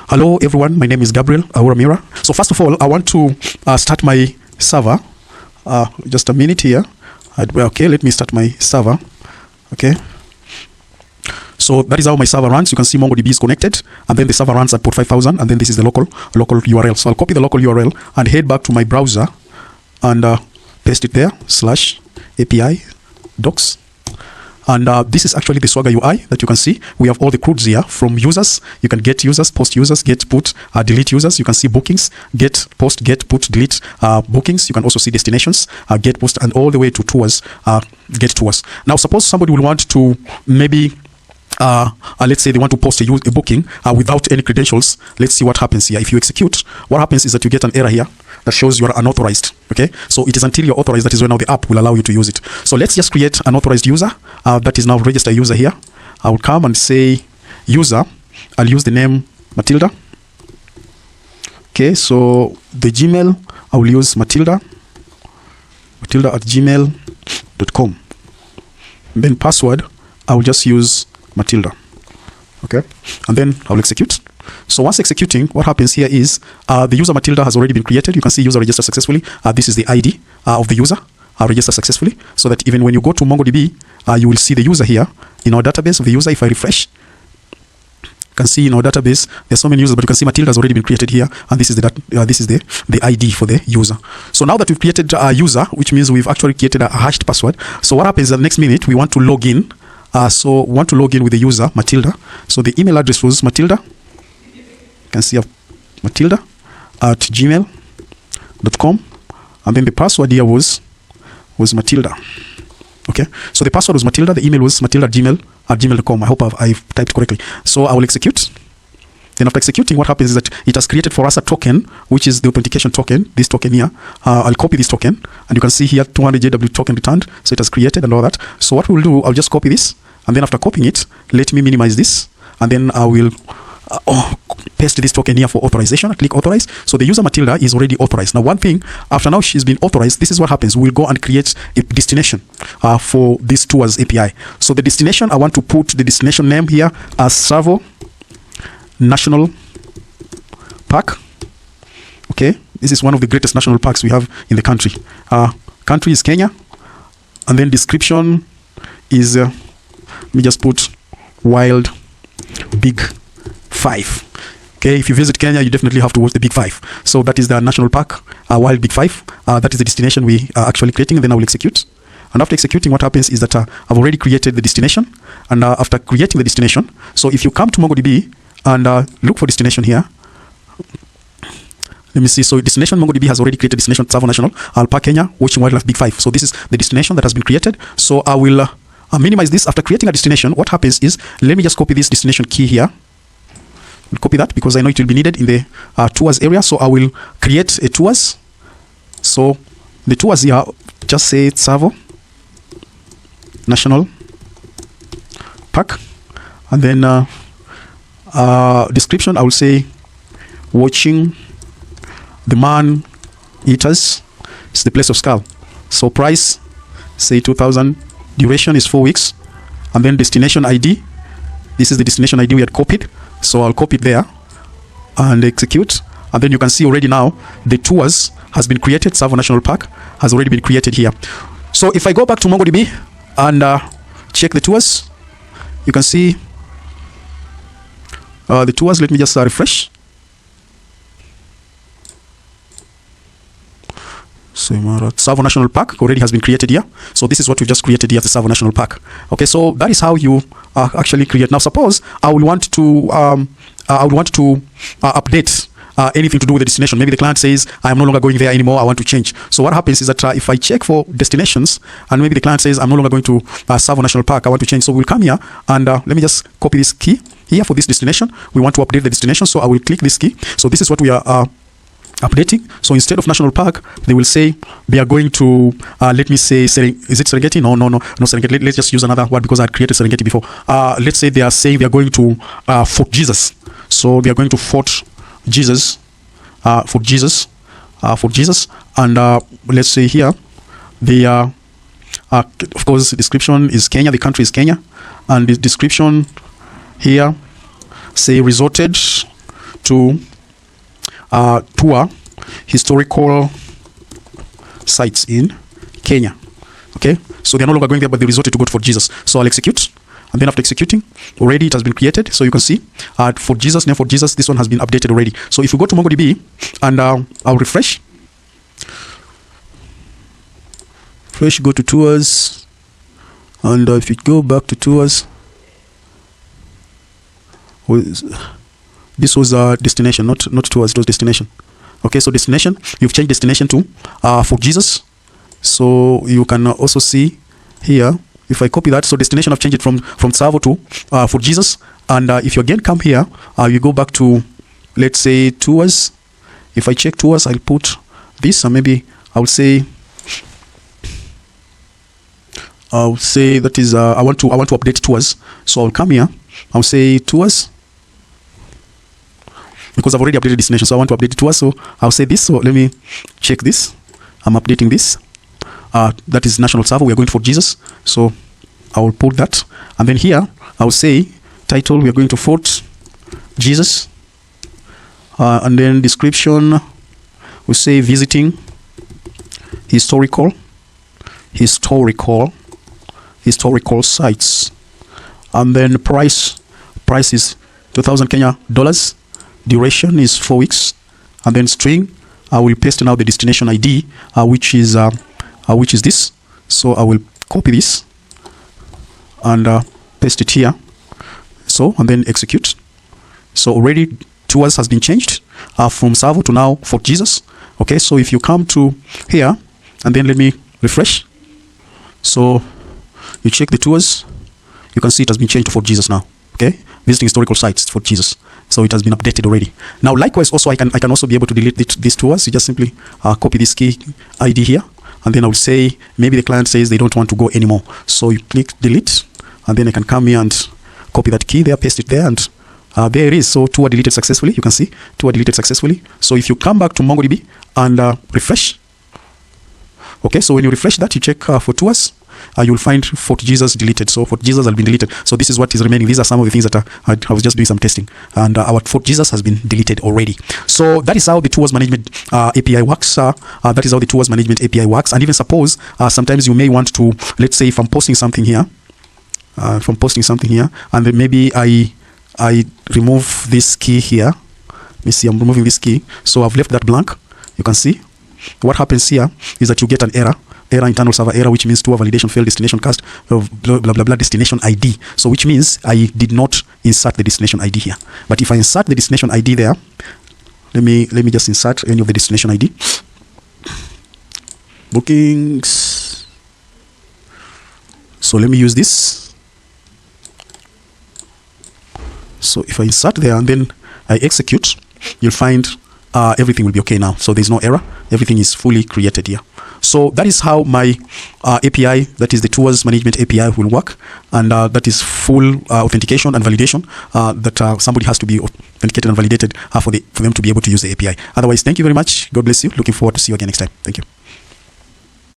Hello everyone, my name is Gabriel Auramira. So first of all, I want to start my server. Just a minute here. Okay, let me start my server. Okay. So that is how my server runs. You can see MongoDB is connected, and then the server runs at port 5000, and then this is the local URL. So I'll copy the local URL and head back to my browser and paste it there, /API docs. And this is actually the Swagger UI that you can see. We have all the CRUDs here from users. You can get users, post users, get, put, delete users. You can see bookings, get, post, get, put, delete bookings. You can also see destinations, get, post, and all the way to tours, get tours. Now, suppose somebody will want to maybe let's say they want to post a booking without any credentials. Let's see what happens here. If you execute, what happens is that you get an error here that shows you are unauthorized. Okay, so it is until you're authorized that is when now the app will allow you to use it. So let's just create an authorized user that is now registered user here. I will come and say user. I'll use the name Matilda. Okay, so the Gmail I will use Matilda at gmail.com. Then password I will just use Matilda. Okay, and then I'll execute. So once executing, what happens here is the user Matilda has already been created. You can see user registered successfully. This is the ID of the user registered successfully, so that even when you go to MongoDB, you will see the user here in our database of the user. If I refresh, you can see in our database there's so many users, but you can see Matilda has already been created here, and this is the ID for the user. So now that we've created a user, which means we've actually created a hashed password. So what happens the next minute, we want to log in. So we want to log in with the user Matilda. So the email address was Matilda. You can see Matilda at gmail.com, and then the password here was Matilda. Okay, so the password was Matilda, the email was Matilda at gmail.com. I hope I've typed correctly. So I will execute. Then after executing, what happens is that it has created for us a token, which is the authentication token, this token here. I'll copy this token, and you can see here 200 JW token returned. So it has created and all that. So what we'll do, I'll just copy this, and then after copying it, let me minimize this, and then I will paste this token here for authorization. Click authorize. So the user Matilda is already authorized. Now one thing, after now she's been authorized, this is what happens. We'll go and create a destination for this tours API. So the destination, I want to put the destination name here as Savo National Park. Okay, this is one of the greatest national parks we have in the country. Country is Kenya, and then description is let me just put Wild Big 5. Okay, if you visit Kenya, you definitely have to watch the Big 5. So that is the national park, Wild Big 5. That is the destination we are actually creating, and then I will execute. And after executing, what happens is that I've already created the destination, and after creating the destination, so if you come to MongoDB and look for destination here, let me see. So destination, MongoDB has already created destination Tsavo National Park, Kenya, watching wildlife Big 5. So this is the destination that has been created. So I will minimize this. After creating a destination, what happens is, let me just copy this destination key here. I'll copy that because I know it will be needed in the tours area. So I will create a tours. So the tours here, just say Tsavo National Park, and then description, I will say watching the man eaters. It's the place of skull. So price, say 2000. Duration is 4 weeks, and then destination ID. This is the destination ID we had copied. So I'll copy it there and execute, and then you can see already now the tours has been created. Tsavo National Park has already been created here. So if I go back to MongoDB and check the tours, you can see the tours. Let me just refresh. So Tsavo National Park already has been created here. So this is what we've just created here at the Tsavo National Park. Okay, so that is how you actually create. Now suppose I would want to update anything to do with the destination. Maybe the client says, I am no longer going there anymore, I want to change. So what happens is that if I check for destinations, and maybe the client says, I'm no longer going to Tsavo National Park, I want to change. So we'll come here, and let me just copy this key here for this destination. We want to update the destination, so I will click this key. So this is what we are updating. So instead of National Park, they will say they are going to let me say is it Serengeti? No Serengeti. Let's just use another word because I had created Serengeti before. Let's say they are saying they are going to Fort Jesus. So they are going to Fort Jesus, and let's say here they are of course the description is Kenya, the country is Kenya, and the description here say resorted to tour historical sites in Kenya. Okay, so they're no longer going there, but they resorted to go to Fort Jesus. So I'll execute, and then after executing, already it has been created. So you can see Fort Jesus, name Fort Jesus, this one has been updated already. So if you go to MongoDB and I'll refresh, go to tours, and if you go back to tours, this was destination, not tours, it was destination. Okay, so destination, you've changed destination to Fort Jesus. So you can also see here, if I copy that, so destination I've changed it from Tsavo to Fort Jesus. And if you again come here, you go back to, let's say, tours. If I check tours, I'll put this, and maybe I'll say that is I want to update tours. So I'll come here, I'll say tours, because I've already updated destination, so I want to update tours. So I'll say this. So let me check this. I'm updating this. That is National Server. We are going to Fort Jesus, so I will put that. And then here I will say title, we are going to Fort Jesus, and then description, we say visiting historical sites, and then price is 2,000 Kenya dollars, duration is 4 weeks, and then string, I will paste now the destination ID, which is this. So I will copy this and paste it here. So, and then execute. So already tours has been changed from Savo to now Fort Jesus. Okay, so if you come to here, and then let me refresh. So you check the tours, you can see it has been changed to Fort Jesus now. Okay, visiting historical sites, Fort Jesus. So it has been updated already. Now likewise also I can also be able to delete these tours. You just simply copy this key ID here, and then I will say, maybe the client says they don't want to go anymore. So you click delete, and then I can come here and copy that key there, paste it there, and there it is. So tour deleted successfully. You can see tour deleted successfully. So if you come back to MongoDB and refresh, okay, so when you refresh that, you check for tours, you'll find Fort Jesus deleted. So Fort Jesus has been deleted. So this is what is remaining. These are some of the things that I was just doing some testing, and our Fort Jesus has been deleted already. So that is how the tours management API works. That is how the tours management API works. And even suppose sometimes you may want to, let's say if I'm posting something here, and then maybe I remove this key here. Let me see, I'm removing this key. So I've left that blank. You can see what happens here is that you get an error, internal server error, which means tour validation failed, destination cast, blah, blah, blah, blah, destination ID. So which means I did not insert the destination ID here. But if I insert the destination ID there, let me just insert any of the destination ID. Bookings. So let me use this. So if I insert there and then I execute, you'll find everything will be okay now. So there's no error. Everything is fully created here. So that is how my API, that is the tours management API, will work. And that is full authentication and validation that somebody has to be authenticated and validated for them to be able to use the API. Otherwise, thank you very much. God bless you. Looking forward to see you again next time. Thank you.